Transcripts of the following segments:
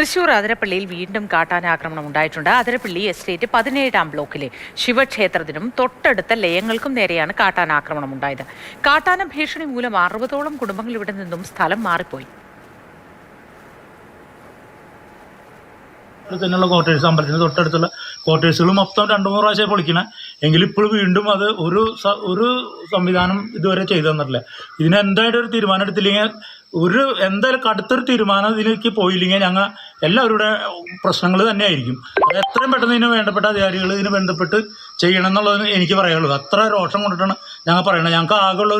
തൃശൂർ അതിരപ്പള്ളിയിൽ വീണ്ടും കാട്ടാനാക്രമണം ഉണ്ടായിട്ടുണ്ട്. അതിരപ്പള്ളി എസ്റ്റേറ്റ് 17-ാം ബ്ലോക്കിലെ ശിവക്ഷേത്രത്തിനും തൊട്ടടുത്ത ലയങ്ങൾക്കും നേരെയാണ് കാട്ടാനാക്രമണം ഉണ്ടായത്. കാട്ടാന ഭീഷണി മൂലം 60ഓളം കുടുംബങ്ങൾ ഇവിടെ നിന്നും സ്ഥലം മാറിപ്പോയി. തന്നെയുള്ള ക്വാർട്ടേഴ്സ്, അമ്പലത്തിന് തൊട്ടടുത്തുള്ള ക്വാർട്ടേഴ്സുകൾ മൊത്തം 2-3 പ്രാവശ്യം പൊളിക്കണം. എങ്കിലും ഇപ്പോൾ വീണ്ടും അത് ഒരു സംവിധാനം ഇതുവരെ ചെയ്തു തന്നിട്ടില്ല. ഇതിന് എന്തായാലും ഒരു തീരുമാനം എടുത്തില്ലെങ്കിൽ, എന്തായാലും കടുത്തൊരു തീരുമാനം ഇതിലേക്ക് പോയില്ലെങ്കിൽ ഞങ്ങൾ എല്ലാവരുടെ പ്രശ്നങ്ങൾ തന്നെയായിരിക്കും. അത് എത്രയും പെട്ടെന്ന് ഇതിന് വേണ്ടപ്പെട്ട അധികാരികൾ ഇതിന് ബന്ധപ്പെട്ട് ചെയ്യണം എന്നുള്ളത് എനിക്ക് പറയാനുള്ളൂ. അത്ര രോഷം കൊണ്ടിട്ടാണ് ഞങ്ങൾ പറയണത്. ഞങ്ങൾക്ക് ആകെയുള്ള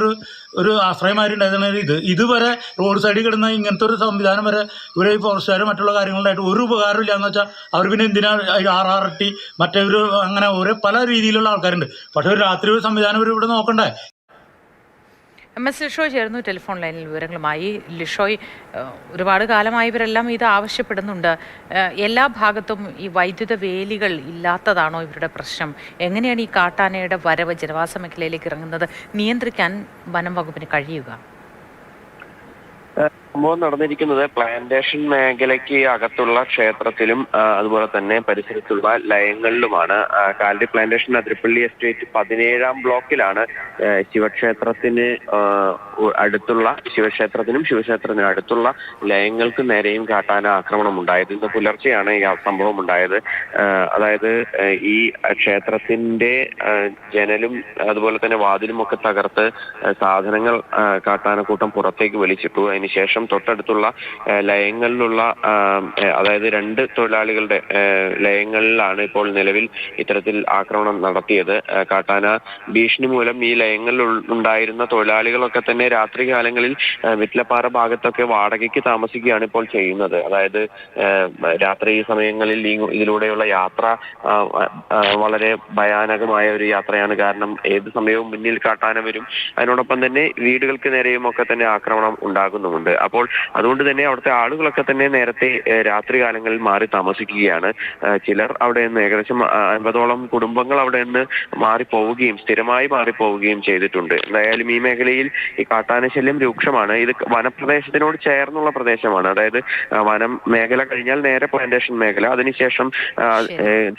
ഒരു ആശ്രയമാരി ഉണ്ടായിരുന്ന ഇതുവരെ റോഡ് സൈഡിൽ കിടന്ന ഇങ്ങനത്തെ ഒരു സംവിധാനം വരെ ഇവരെ ഈ ഫോറസ്റ്റുകാരും മറ്റുള്ള കാര്യങ്ങളുണ്ടായിട്ട് ഒരു ഉപകാരമില്ല എന്ന് വെച്ചാൽ അവർ പിന്നെ എന്തിനാ RRT മറ്റൊരു അങ്ങനെ ഓരോ പല രീതിയിലുള്ള ആൾക്കാരുണ്ട്. പക്ഷെ ഒരു രാത്രി ഒരു സംവിധാനം ഇവർ ഇവിടെ നോക്കണ്ടേ. MS ലിഷോയ് ചേർന്നു ടെലിഫോൺ ലൈനിൽ വിവരങ്ങളുമായി. ലിഷോയ്, ഒരുപാട് കാലമായി ഇവരെല്ലാം ഇത് ആവശ്യപ്പെടുന്നുണ്ട്. എല്ലാ ഭാഗത്തും ഈ വൈദ്യുത വേലികൾ ഇല്ലാത്തതാണോ ഇവരുടെ പ്രശ്നം? എങ്ങനെയാണ് ഈ കാട്ടാനയുടെ വരവ് ജനവാസ മേഖലയിലേക്ക് ഇറങ്ങുന്നത് നിയന്ത്രിക്കാൻ വനം വകുപ്പിന് കഴിയുക? സംഭവം നടന്നിരിക്കുന്നത് പ്ലാന്റേഷൻ മേഖലയ്ക്ക് അകത്തുള്ള ക്ഷേത്രത്തിലും അതുപോലെ തന്നെ പരിസരത്തുള്ള ലയങ്ങളിലുമാണ്. കാലടി പ്ലാന്റേഷൻ അതിരപ്പള്ളി എസ്റ്റേറ്റ് 17-ാം ബ്ലോക്കിലാണ് ശിവക്ഷേത്രത്തിന് അടുത്തുള്ള ശിവക്ഷേത്രത്തിനും അടുത്തുള്ള ലയങ്ങൾക്ക് നേരെയും കാട്ടാന ആക്രമണം ഉണ്ടായത്. ഇന്ന് പുലർച്ചെയാണ് ഈ സംഭവം ഉണ്ടായത്. അതായത് ഈ ക്ഷേത്രത്തിന്റെ ജനലും അതുപോലെ തന്നെ വാതിലും ഒക്കെ തകർത്ത് സാധനങ്ങൾ കാട്ടാനക്കൂട്ടം പുറത്തേക്ക് വലിച്ചിട്ടു. അതിനുശേഷം തൊട്ടടുത്തുള്ള ലയങ്ങളിലുള്ള അതായത് 2 തൊഴിലാളികളുടെ ലയങ്ങളിലാണ് ഇപ്പോൾ നിലവിൽ ഇത്തരത്തിൽ ആക്രമണം നടത്തിയത്. കാട്ടാന ഭീഷണി മൂലം ഈ ലയങ്ങളിൽ ഉണ്ടായിരുന്ന തൊഴിലാളികളൊക്കെ തന്നെ രാത്രികാലങ്ങളിൽ വിറ്റ്ലപ്പാറ ഭാഗത്തൊക്കെ വാടകയ്ക്ക് താമസിക്കുകയാണ് ഇപ്പോൾ ചെയ്യുന്നത്. അതായത് രാത്രി സമയങ്ങളിൽ ഇതിലൂടെയുള്ള യാത്ര വളരെ ഭയാനകമായ ഒരു യാത്രയാണ്. കാരണം ഏത് സമയവും മുന്നിൽ കാട്ടാന വരും. അതിനോടൊപ്പം തന്നെ വീടുകൾക്ക് നേരെയും ഒക്കെ തന്നെ ആക്രമണം ഉണ്ടാകുന്നുമുണ്ട്. അപ്പോൾ അതുകൊണ്ട് തന്നെ അവിടുത്തെ ആളുകളൊക്കെ തന്നെ നേരത്തെ രാത്രി കാലങ്ങളിൽ മാറി താമസിക്കുകയാണ്. ചിലർ അവിടെ നിന്ന് ഏകദേശം 50ഓളം കുടുംബങ്ങൾ അവിടെ നിന്ന് മാറിപ്പോവുകയും സ്ഥിരമായി മാറിപ്പോവുകയും ചെയ്തിട്ടുണ്ട്. എന്തായാലും ഈ മേഖലയിൽ ഈ കാട്ടാനശല്യം രൂക്ഷമാണ്. ഇത് വനപ്രദേശത്തിനോട് ചേർന്നുള്ള പ്രദേശമാണ്. അതായത് വനം മേഖല കഴിഞ്ഞാൽ നേരെ പ്ലാന്റേഷൻ മേഖല, അതിനുശേഷം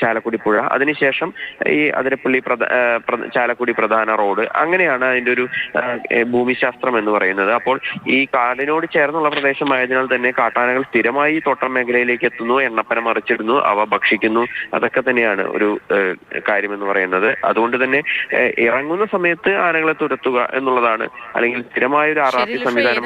ചാലക്കുടി പുഴ, അതിനുശേഷം ഈ അതിരപ്പള്ളി ചാലക്കുടി പ്രധാന റോഡ്, അങ്ങനെയാണ് അതിൻ്റെ ഒരു ഭൂമിശാസ്ത്രം എന്ന് പറയുന്നത്. അപ്പോൾ ഈ കാടിനോട് ചേർന്നുള്ള പ്രദേശമായതിനാൽ തന്നെ കാട്ടാനകൾ സ്ഥിരമായി തോട്ടം മേഖലയിലേക്ക് എത്തുന്നു, എണ്ണപ്പന മറിച്ചിടുന്നു, അവ ഭക്ഷിക്കുന്നു. അതൊക്കെ തന്നെയാണ് ഒരു കാര്യമെന്ന് പറയുന്നത്. അതുകൊണ്ട് തന്നെ ഇറങ്ങുന്ന സമയത്ത് ആനകളെ തുരത്തുക എന്നുള്ളതാണ്, അല്ലെങ്കിൽ സ്ഥിരമായ ഒരു RRT സംവിധാനം